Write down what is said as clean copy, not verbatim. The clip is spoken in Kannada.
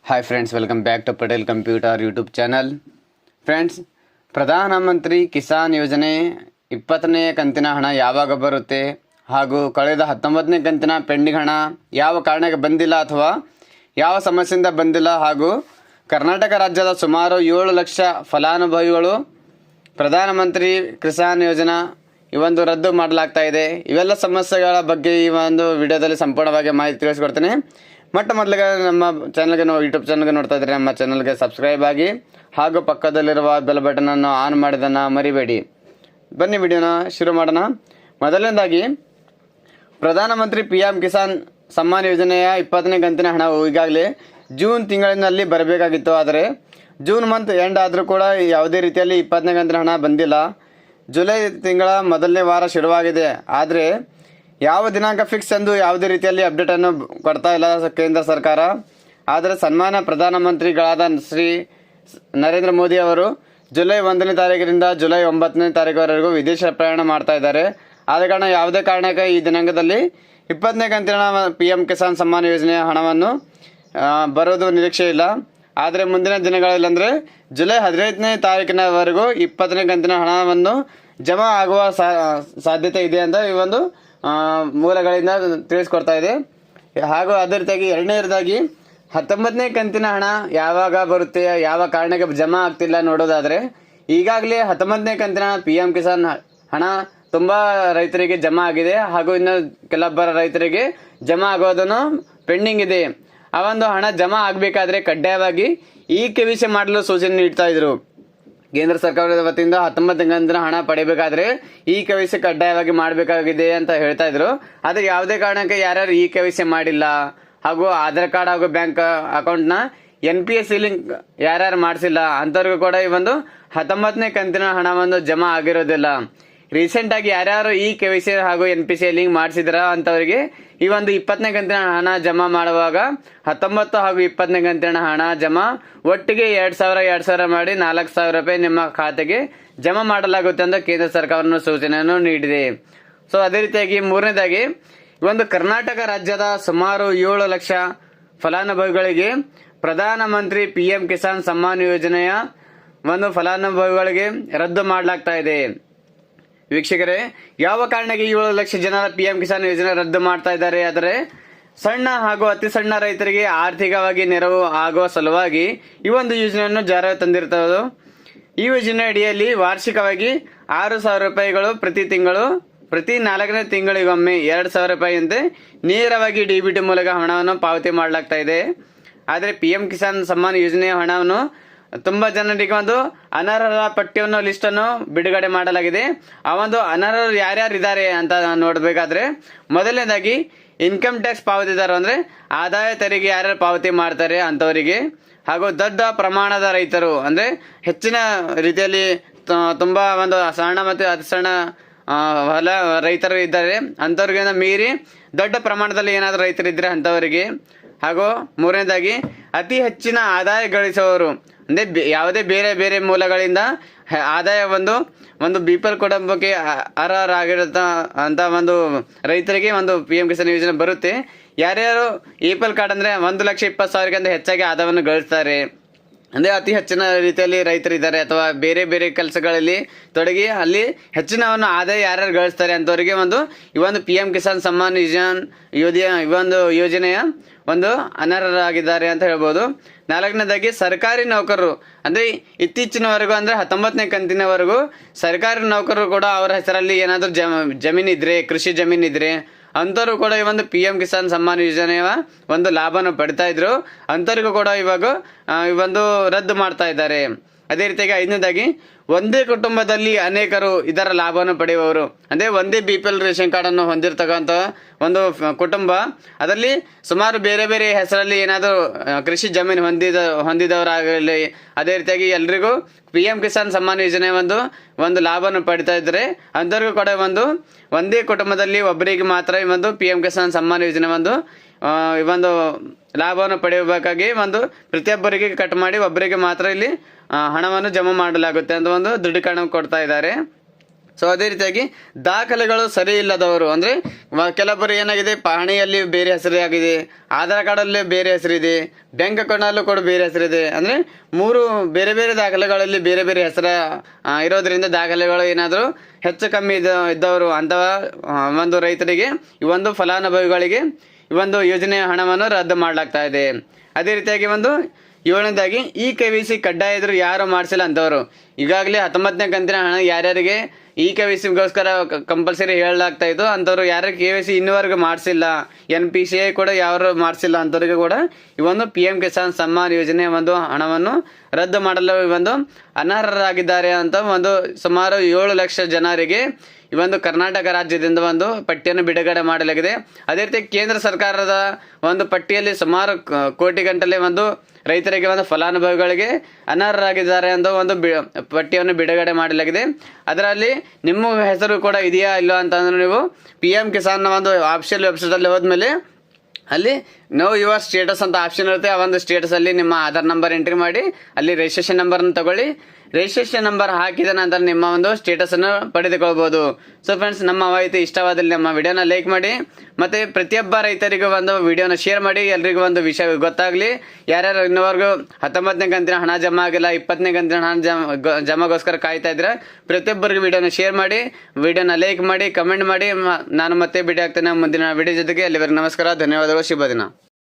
Hi friends, welcome back to Patel computer YouTube channel. Friends, ಪ್ರಧಾನಮಂತ್ರಿ ಕಿಸಾನ್ ಯೋಜನೆ 20ನೇ ಕಂತಿನ ಹಣ ಯಾವಾಗ ಬರುತ್ತೆ ಹಾಗೂ ಕಳೆದ 19ನೇ ಕಂತಿನ ಪೆಂಡಿಂಗ್ ಹಣ ಯಾವ ಕಾರಣಕ್ಕೆ ಬಂದಿಲ್ಲ ಅಥವಾ ಯಾವ ಸಮಸ್ಯೆಯಿಂದ ಬಂದಿಲ್ಲ ಹಾಗೂ ಕರ್ನಾಟಕ ರಾಜ್ಯದ ಸುಮಾರು 7 ಲಕ್ಷ ಫಲಾನುಭವಿಗಳು ಪ್ರಧಾನಮಂತ್ರಿ ಕಿಸಾನ್ ಯೋಜನಾ ರದ್ದು ಮಾಡಲಾಗ್ತಾ ಇದೆ. ಇವೆಲ್ಲ ಸಮಸ್ಯೆಗಳ ಬಗ್ಗೆ ಈ ಒಂದು ವಿಡಿಯೋದಲ್ಲಿ ಸಂಪೂರ್ಣವಾಗಿ ಮಾಹಿತಿ ತಿಳಿಸ್ಕೊಡ್ತೀನಿ. ಮೊದಲಿಗೆ ನಮ್ಮ ಚಾನಲ್ಗೆ ಯೂಟ್ಯೂಬ್ ಚಾನಲ್ಗೆ ನೋಡ್ತಾ ಇದ್ದರೆ ನಮ್ಮ ಚಾನಲ್ಗೆ ಸಬ್ಸ್ಕ್ರೈಬ್ ಆಗಿ ಹಾಗೂ ಪಕ್ಕದಲ್ಲಿರುವ ಬೆಲ್ ಬಟನನ್ನು ಆನ್ ಮಾಡಿದ್ದನ್ನು ಮರಿಬೇಡಿ. ಬನ್ನಿ ವಿಡಿಯೋನ ಶುರು ಮಾಡೋಣ. ಮೊದಲನೇದಾಗಿ ಪ್ರಧಾನಮಂತ್ರಿ PM ಕಿಸಾನ್ ಸಮ್ಮಾನ್ ಯೋಜನೆಯ 20ನೇ ಕಂತಿನ ಹಣವು ಈಗಾಗಲೇ ಜೂನ್ ತಿಂಗಳಿನಲ್ಲಿ ಬರಬೇಕಾಗಿತ್ತು. ಆದರೆ ಜೂನ್ ಮಂತ್ ಎಂಡ್ ಆದರೂ ಕೂಡ ಯಾವುದೇ ರೀತಿಯಲ್ಲಿ 20ನೇ ಕಂತಿನ ಹಣ ಬಂದಿಲ್ಲ. ಜುಲೈ ತಿಂಗಳ ಮೊದಲನೇ ವಾರ ಶುರುವಾಗಿದೆ. ಆದರೆ ಯಾವ ದಿನಾಂಕ ಫಿಕ್ಸ್ ಎಂದು ಯಾವುದೇ ರೀತಿಯಲ್ಲಿ ಅಪ್ಡೇಟನ್ನು ಕೊಡ್ತಾ ಇಲ್ಲ ಕೇಂದ್ರ ಸರ್ಕಾರ. ಆದರೆ ಸನ್ಮಾನ್ಯ ಪ್ರಧಾನಮಂತ್ರಿಗಳಾದ ಶ್ರೀ ನರೇಂದ್ರ ಮೋದಿ ಅವರು ಜುಲೈ 1ನೇ ತಾರೀಕಿನಿಂದ ಜುಲೈ 9ನೇ ತಾರೀಕುವರೆಗೂ ವಿದೇಶ ಪ್ರಯಾಣ ಮಾಡ್ತಾ ಇದ್ದಾರೆ. ಆದ ಕಾರಣ ಯಾವುದೇ ಕಾರಣಕ್ಕೆ ಈ ದಿನಾಂಕದಲ್ಲಿ 20ನೇ ಕಂತಿನ PM ಕಿಸಾನ್ ಸಮ್ಮಾನ್ ಯೋಜನೆಯ ಹಣವನ್ನು ಬರೋದು ನಿರೀಕ್ಷೆ ಇಲ್ಲ. ಆದರೆ ಮುಂದಿನ ದಿನಗಳಲ್ಲಿ ಅಂದರೆ ಜುಲೈ 15ನೇ ತಾರೀಕಿನವರೆಗೂ 20ನೇ ಕಂತಿನ ಹಣವನ್ನು ಜಮಾ ಆಗುವ ಸಾಧ್ಯತೆ ಇದೆ ಅಂತ ಈ ಒಂದು ಮೂಲಗಳಿಂದ ತಿಳಿಸ್ಕೊಡ್ತಾ ಇದೆ. ಹಾಗೂ ಅದೇ ರೀತಿಯಾಗಿ ಎರಡನೇದಾಗಿ 19ನೇ ಕಂತಿನ ಹಣ ಯಾವಾಗ ಬರುತ್ತೆ, ಯಾವ ಕಾರಣಕ್ಕೆ ಜಮಾ ಆಗ್ತಿಲ್ಲ ನೋಡೋದಾದರೆ ಈಗಾಗಲೇ 19ನೇ ಕಂತಿನ PM ಕಿಸಾನ್ ಹಣ ತುಂಬ ರೈತರಿಗೆ ಜಮಾ ಆಗಿದೆ ಹಾಗೂ ಇನ್ನು ಕೆಲವೊಬ್ಬರ ರೈತರಿಗೆ ಜಮಾ ಆಗೋದನ್ನು ಪೆಂಡಿಂಗ್ ಇದೆ. ಆ ಒಂದು ಹಣ ಜಮಾ ಆಗಬೇಕಾದ್ರೆ ಕಡ್ಡಾಯವಾಗಿ KYC ಮಾಡಲು ಸೂಚನೆ ನೀಡ್ತಾ ಇದ್ರು. ಕೇಂದ್ರ ಸರ್ಕಾರದ ವತಿಯಿಂದ 19ನೇ ಕಂತಿನ ಹಣ ಪಡೆಯಬೇಕಾದ್ರೆ KYC ಕಡ್ಡಾಯವಾಗಿ ಮಾಡಬೇಕಾಗಿದೆ ಅಂತ ಹೇಳ್ತಾ ಇದ್ರು. ಆದರೆ ಯಾವುದೇ ಕಾರಣಕ್ಕೆ ಯಾರ್ಯಾರು KYC ಮಾಡಿಲ್ಲ ಹಾಗೂ ಆಧಾರ್ ಕಾರ್ಡ್ ಹಾಗೂ ಬ್ಯಾಂಕ್ ಅಕೌಂಟ್ನ NPS ಲಿಂಕ್ ಯಾರ್ಯಾರು ಮಾಡಿಸಿಲ್ಲ ಅಂಥವ್ರಿಗೂ ಕೂಡ ಈ ಒಂದು 19ನೇ ಕಂತಿನ ಹಣವನ್ನು ಜಮಾ ಆಗಿರೋದಿಲ್ಲ. ರೀಸೆಂಟ್ ಆಗಿ ಯಾರ್ಯಾರು KYC ಹಾಗೂ NPC ಲಿಂಕ್ ಮಾಡಿಸಿದ್ರ ಅಂತವರಿಗೆ ಈ ಒಂದು 20ನೇ ಕಂತಿನ ಹಣ ಜಮಾ ಮಾಡುವಾಗ 19 ಹಾಗೂ 20ನೇ ಕಂತಿನ ಹಣ ಜಮಾ ಒಟ್ಟಿಗೆ 2,000 ಮಾಡಿ 4,000 ರೂಪಾಯಿ ನಿಮ್ಮ ಖಾತೆಗೆ ಜಮಾ ಮಾಡಲಾಗುತ್ತೆ ಅಂತ ಕೇಂದ್ರ ಸರ್ಕಾರವನ್ನು ಸೂಚನೆಯನ್ನು ನೀಡಿದೆ. ಸೊ ಅದೇ ರೀತಿಯಾಗಿ ಮೂರನೇದಾಗಿ ಒಂದು ಕರ್ನಾಟಕ ರಾಜ್ಯದ ಸುಮಾರು 7 ಲಕ್ಷ ಫಲಾನುಭವಿಗಳಿಗೆ ಪ್ರಧಾನಮಂತ್ರಿ PM ಕಿಸಾನ್ ಸಮ್ಮಾನ್ ಯೋಜನೆಯ ಒಂದು ಫಲಾನುಭವಿಗಳಿಗೆ ರದ್ದು ಮಾಡಲಾಗ್ತಾ ಇದೆ. ವೀಕ್ಷಕರೇ, ಯಾವ ಕಾರಣಕ್ಕೆ 7 ಲಕ್ಷ ಜನರ PM ಕಿಸಾನ್ ಯೋಜನೆ ರದ್ದು ಮಾಡ್ತಾ ಇದ್ದಾರೆ? ಆದರೆ ಸಣ್ಣ ಹಾಗೂ ಅತಿ ಸಣ್ಣ ರೈತರಿಗೆ ಆರ್ಥಿಕವಾಗಿ ನೆರವು ಆಗುವ ಸಲುವಾಗಿ ಈ ಒಂದು ಯೋಜನೆಯನ್ನು ಜಾರಿಗೆ ತಂದಿರುತ್ತದೆ. ಈ ಯೋಜನೆ ಅಡಿಯಲ್ಲಿ ವಾರ್ಷಿಕವಾಗಿ 6,000 ರೂಪಾಯಿಗಳು ಪ್ರತಿ ತಿಂಗಳು, ಪ್ರತಿ 4ನೇ ತಿಂಗಳಿಗೊಮ್ಮೆ 2,000 ರೂಪಾಯಿಯಂತೆ ನೇರವಾಗಿ DBT ಮೂಲಕ ಹಣವನ್ನು ಪಾವತಿ ಮಾಡಲಾಗ್ತಾ ಇದೆ. ಆದರೆ PM ಕಿಸಾನ್ ಸಮ್ಮಾನ್ ಯೋಜನೆಯ ಹಣವನ್ನು ತುಂಬಾ ಜನರಿಗೆ ಒಂದು ಅನರ್ಹರ ಪಟ್ಟಿಯನ್ನು ಲಿಸ್ಟ್ ಅನ್ನು ಬಿಡುಗಡೆ ಮಾಡಲಾಗಿದೆ. ಆ ಒಂದು ಅನರ್ಹರು ಯಾರ್ಯಾರು ಇದ್ದಾರೆ ಅಂತ ನೋಡಬೇಕಾದ್ರೆ ಮೊದಲನೇದಾಗಿ ಇನ್ಕಮ್ ಟ್ಯಾಕ್ಸ್ ಪಾವತಿದಾರರು ಅಂದ್ರೆ ಆದಾಯ ತೆರಿಗೆ ಯಾರ್ಯಾರು ಪಾವತಿ ಮಾಡ್ತಾರೆ ಅಂತವರಿಗೆ, ಹಾಗೂ ದೊಡ್ಡ ಪ್ರಮಾಣದ ರೈತರು ಅಂದ್ರೆ ಹೆಚ್ಚಿನ ರೀತಿಯಲ್ಲಿ ತುಂಬಾ ಒಂದು ಸಣ್ಣ ಮತ್ತು ಅತಿ ಸಣ್ಣ ಹೊಲ ರೈತರು ಇದ್ದಾರೆ ಅಂಥವ್ರಿಗಿಂತ ಮೀರಿ ದೊಡ್ಡ ಪ್ರಮಾಣದಲ್ಲಿ ಏನಾದರೂ ರೈತರು ಇದ್ರೆ ಅಂಥವರಿಗೆ, ಹಾಗೂ ಮೂರನೇದಾಗಿ ಅತಿ ಹೆಚ್ಚಿನ ಆದಾಯ ಗಳಿಸುವವರು ಅಂದ್ರೆ ಯಾವುದೇ ಬೇರೆ ಬೇರೆ ಮೂಲಗಳಿಂದ ಆದಾಯ ಒಂದು BPL ಕುಟುಂಬಕ್ಕೆ ಅರ್ಹರಾಗಿರುತ್ತ ಅಂತ ಒಂದು ರೈತರಿಗೆ ಒಂದು PM ಕಿಸಾನ್ ಯೋಜನೆ ಬರುತ್ತೆ. ಯಾರ್ಯಾರು APL ಕಾರ್ಡ್ ಅಂದ್ರೆ 1,20,000 ಹೆಚ್ಚಾಗಿ ಆದಾಯವನ್ನು ಗಳಿಸ್ತಾರೆ ಅಂದ್ರೆ ಅತಿ ಹೆಚ್ಚಿನ ರೀತಿಯಲ್ಲಿ ರೈತರಿದ್ದಾರೆ ಅಥವಾ ಬೇರೆ ಬೇರೆ ಕೆಲಸಗಳಲ್ಲಿ ತೊಡಗಿ ಅಲ್ಲಿ ಹೆಚ್ಚಿನ ಆದಾಯ ಯಾರ್ಯಾರು ಗಳಿಸ್ತಾರೆ ಅಂತವರಿಗೆ ಈ ಒಂದು PM ಕಿಸಾನ್ ಸಮ್ಮಾನ್ ಯೋಜನೆಯ ಒಂದು ಅನರ್ಹರಾಗಿದ್ದಾರೆ ಅಂತ ಹೇಳ್ಬೋದು. 4ನೇದಾಗಿ ಸರ್ಕಾರಿ ನೌಕರರು ಅಂದ್ರೆ ಇತ್ತೀಚಿನವರೆಗೂ ಅಂದ್ರೆ 19ನೇ ಕಂತಿನವರೆಗೂ ಸರ್ಕಾರಿ ನೌಕರರು ಕೂಡ ಅವರ ಹೆಸರಲ್ಲಿ ಏನಾದರೂ ಜಮೀನಿದ್ರೆ, ಕೃಷಿ ಜಮೀನಿದ್ರೆ ಅಂಥವ್ರು ಕೂಡ ಈ ಒಂದು PM ಕಿಸಾನ್ ಸಮ್ಮಾನ್ ಯೋಜನೆಯ ಒಂದು ಲಾಭವನ್ನು ಪಡಿತಾ ಇದ್ರು. ಅಂಥವ್ರಿಗೂ ಕೂಡ ಇವಾಗ ಈ ಒಂದು ರದ್ದು ಮಾಡ್ತಾ ಇದ್ದಾರೆ. ಅದೇ ರೀತಿಯಾಗಿ 5ನೇದಾಗಿ ಒಂದೇ ಕುಟುಂಬದಲ್ಲಿ ಅನೇಕರು ಇದರ ಲಾಭವನ್ನು ಪಡೆಯುವವರು ಅಂದ್ರೆ ಒಂದೇ BPL ರೇಷನ್ ಕಾರ್ಡ್ ಅನ್ನು ಹೊಂದಿರತಕ್ಕಂಥ ಒಂದು ಕುಟುಂಬ, ಅದರಲ್ಲಿ ಸುಮಾರು ಬೇರೆ ಬೇರೆ ಹೆಸರಲ್ಲಿ ಏನಾದರೂ ಕೃಷಿ ಜಮೀನು ಹೊಂದಿದವರಾಗಲಿ, ಅದೇ ರೀತಿಯಾಗಿ ಎಲ್ರಿಗೂ PM ಕಿಸಾನ್ ಸಮ್ಮಾನ್ ಯೋಜನೆ ಒಂದು ಲಾಭವನ್ನು ಪಡಿತಾ ಇದ್ದಾರೆ. ಅಂಥವ್ರಿಗೂ ಕೂಡ ಒಂದೇ ಕುಟುಂಬದಲ್ಲಿ ಒಬ್ಬರಿಗೆ ಮಾತ್ರ ಈ ಒಂದು PM ಕಿಸಾನ್ ಸಮ್ಮಾನ್ ಯೋಜನೆ ಒಂದು ಲಾಭವನ್ನು ಪಡೆಯಬೇಕಾಗಿ ಪ್ರತಿಯೊಬ್ಬರಿಗೆ ಕಟ್ ಮಾಡಿ ಒಬ್ಬರಿಗೆ ಮಾತ್ರ ಇಲ್ಲಿ ಹಣವನ್ನು ಜಮಾ ಮಾಡಲಾಗುತ್ತೆ ಅಂತ ಒಂದು ದೃಢೀಕರಣ ಕೊಡ್ತಾ ಇದ್ದಾರೆ. ಸೊ ಅದೇ ರೀತಿಯಾಗಿ ದಾಖಲೆಗಳು ಸರಿ ಇಲ್ಲದವರು ಅಂದರೆ ಕೆಲವೊಬ್ಬರು ಏನಾಗಿದೆ, ಪಹಣಿಯಲ್ಲಿ ಬೇರೆ ಹೆಸರಾಗಿದೆ, ಆಧಾರ್ ಕಾರ್ಡಲ್ಲಿ ಬೇರೆ ಹೆಸರಿದೆ, ಬ್ಯಾಂಕ್ ಅಕೌಂಟಲ್ಲೂ ಕೂಡ ಬೇರೆ ಹೆಸರಿದೆ. ಅಂದರೆ 3 ಬೇರೆ ಬೇರೆ ದಾಖಲೆಗಳಲ್ಲಿ ಬೇರೆ ಬೇರೆ ಹೆಸರ ಇರೋದ್ರಿಂದ ದಾಖಲೆಗಳು ಏನಾದರೂ ಹೆಚ್ಚು ಕಮ್ಮಿ ಇದ್ದವರು ಅಂತಹ ಒಂದು ರೈತರಿಗೆ ಈ ಒಂದು ಫಲಾನುಭವಿಗಳಿಗೆ ಈ ಒಂದು ಯೋಜನೆಯ ಹಣವನ್ನು ರದ್ದು ಮಾಡಲಾಗ್ತಾ ಇದೆ. ಅದೇ ರೀತಿಯಾಗಿ 7ನೇದಾಗಿ KYC ಕಡ್ಡಾಯ ಇದ್ರು ಯಾರು ಮಾಡಿಸಿಲ್ಲ ಅಂತವರು ಈಗಾಗಲೇ 19ನೇ ಕಂತಿನ ಹಣ ಯಾರ್ಯಾರಿಗೆ KYCಗೋಸ್ಕರ ಕಂಪಲ್ಸರಿ ಹೇಳಲಾಗ್ತಾ ಇದ್ದು ಅಂಥವ್ರು ಯಾರು KYC ಇನ್ನೂವರೆಗೂ ಮಾಡಿಸಿಲ್ಲ, NPCI ಕೂಡ ಯಾರು ಮಾಡಿಸಿಲ್ಲ ಅಂಥವ್ರಿಗೆ ಕೂಡ ಈ ಒಂದು PM ಕಿಸಾನ್ ಸಮ್ಮಾನ್ ಯೋಜನೆಯ ಒಂದು ಹಣವನ್ನು ರದ್ದು ಮಾಡಲು ಅನರ್ಹರಾಗಿದ್ದಾರೆ ಅಂತ ಸುಮಾರು 7 ಲಕ್ಷ ಜನರಿಗೆ ಈ ಕರ್ನಾಟಕ ರಾಜ್ಯದಿಂದ ಪಟ್ಟಿಯನ್ನು ಬಿಡುಗಡೆ ಮಾಡಲಾಗಿದೆ. ಅದೇ ರೀತಿ ಕೇಂದ್ರ ಸರ್ಕಾರದ ಪಟ್ಟಿಯಲ್ಲಿ ಸುಮಾರು ಕೋಟಿ ಗಂಟಲೆ ರೈತರಿಗೆ ಫಲಾನುಭವಿಗಳಿಗೆ ಅನರ್ಹರಾಗಿದ್ದಾರೆ ಅಂತ ಪಟ್ಟಿಯನ್ನು ಬಿಡುಗಡೆ ಮಾಡಲಾಗಿದೆ. ಅದರಲ್ಲಿ ನಿಮ್ಮ ಹೆಸರು ಕೂಡ ಇದೆಯಾ ಇಲ್ಲ ಅಂತಂದ್ರೆ ನೀವು PM ಕಿಸಾನ್ನ ಆಫಿಷಿಯಲ್ ವೆಬ್ಸೈಟಲ್ಲಿ ಹೋದ್ಮೇಲೆ ಅಲ್ಲಿ ನೋ ಯುವರ್ ಸ್ಟೇಟಸ್ ಅಂತ ಆಪ್ಷನ್ ಇರುತ್ತೆ. ಆ ಸ್ಟೇಟಸಲ್ಲಿ ನಿಮ್ಮ ಆಧಾರ್ ನಂಬರ್ ಎಂಟ್ರಿ ಮಾಡಿ ಅಲ್ಲಿ ರಿಜಿಸ್ಟ್ರೇಷನ್ ನಂಬರ್ನ ತಗೊಳ್ಳಿ. ರಿಜಿಸ್ಟ್ರೇಷನ್ ನಂಬರ್ ಹಾಕಿದ ನಂತರ ನಿಮ್ಮ ಸ್ಟೇಟಸನ್ನು ಪಡೆದುಕೊಳ್ಬೋದು. ಸೊ ಫ್ರೆಂಡ್ಸ್, ನಮ್ಮ ಮಾಹಿತಿ ಇಷ್ಟವಾದಲ್ಲಿ ನಮ್ಮ ವಿಡಿಯೋನ ಲೈಕ್ ಮಾಡಿ ಮತ್ತು ಪ್ರತಿಯೊಬ್ಬ ರೈತರಿಗೂ ವಿಡಿಯೋನ ಶೇರ್ ಮಾಡಿ. ಎಲ್ರಿಗೂ ವಿಷಯ ಗೊತ್ತಾಗಲಿ. ಯಾರ್ಯಾರು ಇನ್ನೂವರೆಗೂ 19ನೇ ಕಂತಿನ ಹಣ ಜಮಾ ಆಗಿಲ್ಲ, 20ನೇ ಕಂತಿನ ಹಣ ಜಮಾಗೋಸ್ಕರ ಕಾಯ್ತಾ ಇದ್ರೆ ಪ್ರತಿಯೊಬ್ಬರಿಗೂ ವಿಡಿಯೋನ ಶೇರ್ ಮಾಡಿ, ವಿಡಿಯೋನ ಲೈಕ್ ಮಾಡಿ, ಕಮೆಂಟ್ ಮಾಡಿ. ನಾನು ಮತ್ತೆ ಭೇಟಿ ಆಗ್ತೇನೆ ಮುಂದಿನ ವಿಡಿಯೋ ಜೊತೆಗೆ. ಅಲ್ಲಿವರೆಗೆ ನಮಸ್ಕಾರ, ಧನ್ಯವಾದಗಳು, ಶುಭ ದಿನ.